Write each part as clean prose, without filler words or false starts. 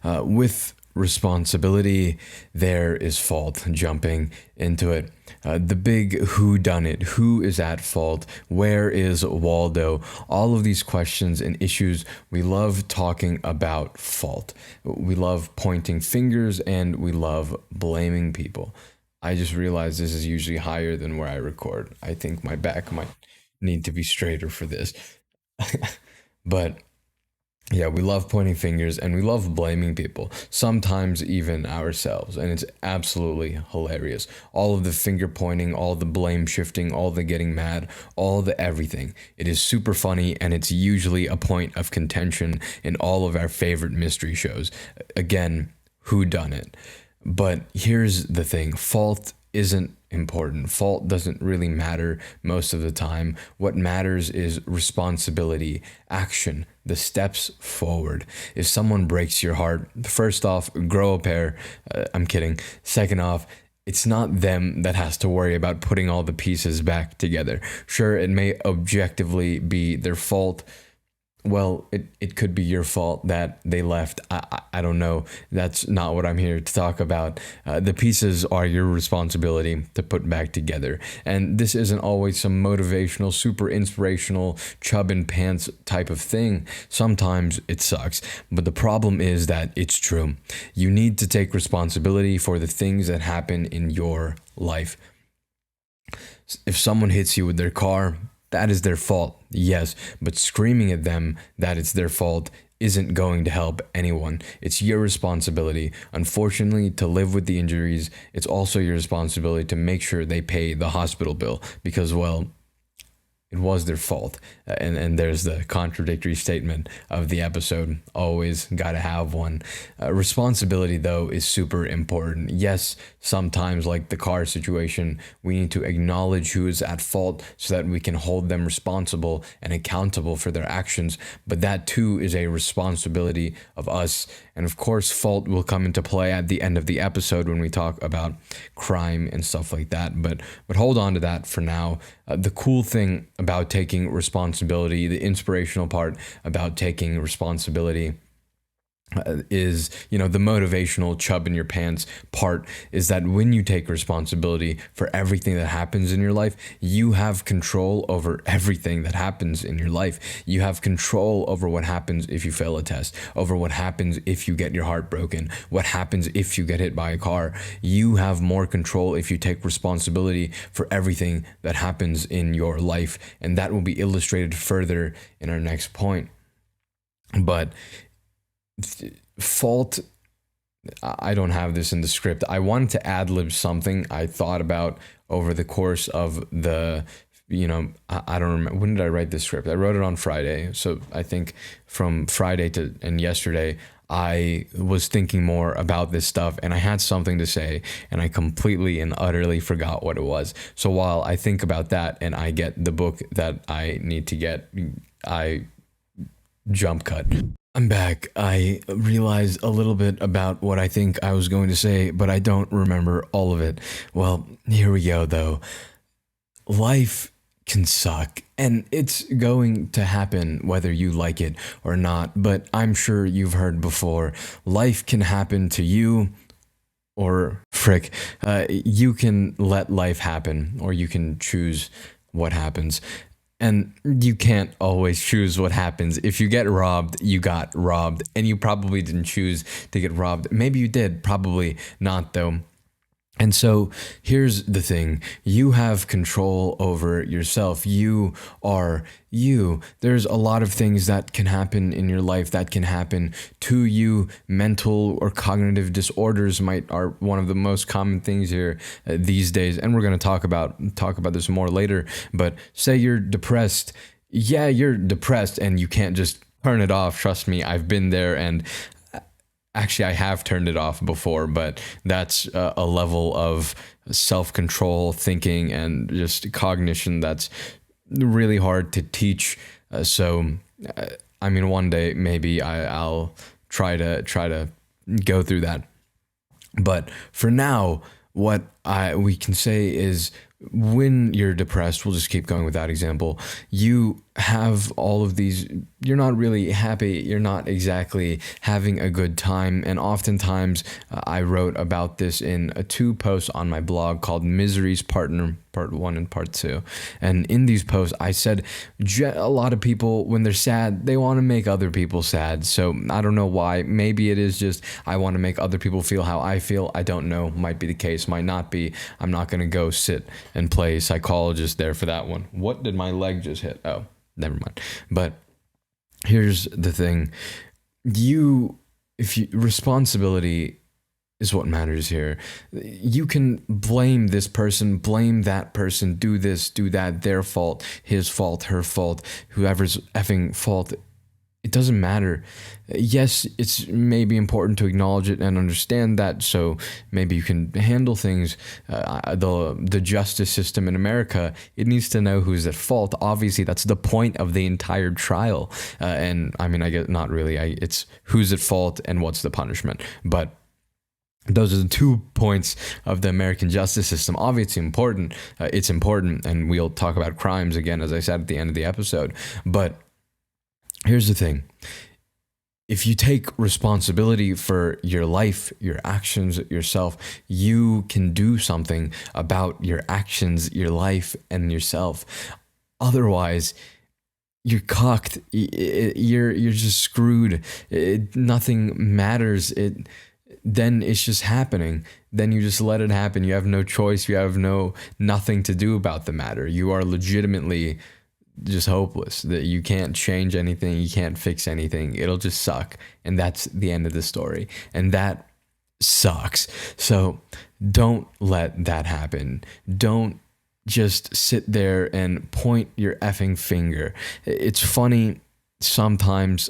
With responsibility, there is fault. Jumping into it. The big who done it, who is at fault, where is Waldo? All of these questions and issues, we love talking about fault. We love pointing fingers and we love blaming people. I just realized this is usually higher than where I record. I think my back might need to be straighter for this. But yeah, we love pointing fingers and we love blaming people, sometimes even ourselves. And it's absolutely hilarious. All of the finger pointing, all the blame shifting, all the getting mad, all the everything. It is super funny and it's usually a point of contention in all of our favorite mystery shows. Again, who done it? But here's the thing, fault isn't important. Fault doesn't really matter most of the time. What matters is responsibility, action, the steps forward. If someone breaks your heart, first off, grow a pair. I'm kidding. Second off, it's not them that has to worry about putting all the pieces back together. Sure, it may objectively be their fault. Well, it could be your fault that they left. I don't know. That's not what I'm here to talk about. The pieces are your responsibility to put back together. And this isn't always some motivational, super inspirational, chub and pants type of thing. Sometimes it sucks. But the problem is that it's true. You need to take responsibility for the things that happen in your life. If someone hits you with their car, that is their fault, yes, but screaming at them that it's their fault isn't going to help anyone. It's your responsibility. Unfortunately, to live with the injuries, it's also your responsibility to make sure they pay the hospital bill because, well, it was their fault. And there's the contradictory statement of the episode. Always got to have one. Responsibility, though, is super important. Yes, sometimes, like the car situation, we need to acknowledge who is at fault so that we can hold them responsible and accountable for their actions. But that, too, is a responsibility of us. And of course, fault will come into play at the end of the episode when we talk about crime and stuff like that. But hold on to that for now. The cool thing about taking responsibility, the inspirational part about taking responsibility is, the motivational chub in your pants part is that when you take responsibility for everything that happens in your life, you have control over everything that happens in your life. You have control over what happens if you fail a test, over what happens if you get your heart broken, what happens if you get hit by a car. You have more control if you take responsibility for everything that happens in your life. And that will be illustrated further in our next point. But fault, I don't have this in the script. I wanted to ad-lib something I thought about over the course of the, I don't remember, when did I write this script? I wrote it on Friday. So I think from Friday and yesterday, I was thinking more about this stuff and I had something to say and I completely and utterly forgot what it was. So while I think about that and I get the book that I need to get, I jump cut. I'm back. I realized a little bit about what I think I was going to say, but I don't remember all of it. Well, here we go, though. Life can suck, and it's going to happen whether you like it or not, but I'm sure you've heard before, life can happen to you, or frick, you can let life happen, or you can choose what happens. And you can't always choose what happens. If you get robbed, you got robbed. And you probably didn't choose to get robbed. Maybe you did, probably not though. And so here's the thing. You have control over yourself. You are you. There's a lot of things that can happen in your life that can happen to you. Mental or cognitive disorders are one of the most common things here these days. And we're going to talk about this more later. But say you're depressed. Yeah, you're depressed and you can't just turn it off. Trust me, I've been there, and actually, I have turned it off before, but that's a level of self-control, thinking, and just cognition that's really hard to teach. One day maybe I'll try to go through that. But for now, what we can say is when you're depressed, we'll just keep going with that example. You have all of these, you're not really happy, you're not exactly having a good time. And oftentimes, I wrote about this in two posts on my blog called Misery's Partner, Part 1 and Part 2. And in these posts, I said a lot of people, when they're sad, they want to make other people sad. So I don't know why. Maybe it is just I want to make other people feel how I feel. I don't know. Might be the case, might not be. I'm not going to go sit and play psychologist there for that one. What did my leg just hit? Oh, never mind. But here's the thing. Responsibility is what matters here. You can blame this person, blame that person, do this, do that, their fault, his fault, her fault, whoever's effing fault. It doesn't matter. Yes, it's maybe important to acknowledge it and understand that, so maybe you can handle things. The justice system in America, it needs to know who's at fault. Obviously, that's the point of the entire trial. And I mean, I guess not really. It's who's at fault and what's the punishment. But those are the 2 points of the American justice system. Obviously important. It's important, and we'll talk about crimes again, as I said at the end of the episode. But here's the thing. If you take responsibility for your life, your actions, yourself, you can do something about your actions, your life, and yourself. Otherwise, you're cocked. You're just screwed. Nothing matters. Then it's just happening. Then you just let it happen. You have no choice. You have nothing to do about the matter. You are legitimately just hopeless, that you can't change anything, you can't fix anything. It'll just suck. And that's the end of the story. And that sucks. So don't let that happen. Don't just sit there and point your effing finger. It's funny sometimes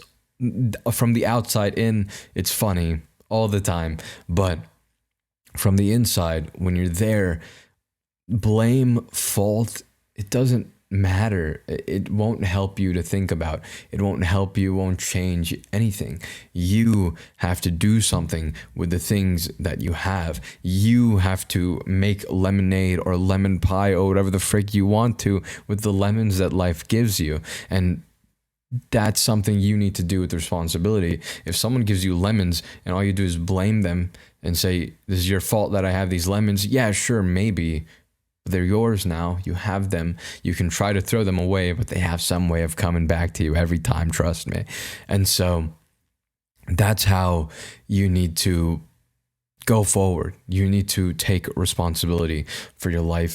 from the outside in, it's funny all the time. But from the inside, when you're there, blame, fault, it doesn't matter. It won't help you to think about. It won't help you, won't change anything. You have to do something with the things that you have. You have to make lemonade or lemon pie or whatever the frick you want to with the lemons that life gives you. And that's something you need to do with responsibility. If someone gives you lemons and all you do is blame them and say, this is your fault that I have these lemons, yeah, sure, maybe. They're yours now. You have them. You can try to throw them away, but they have some way of coming back to you every time, trust me. And so that's how you need to go forward. You need to take responsibility for your life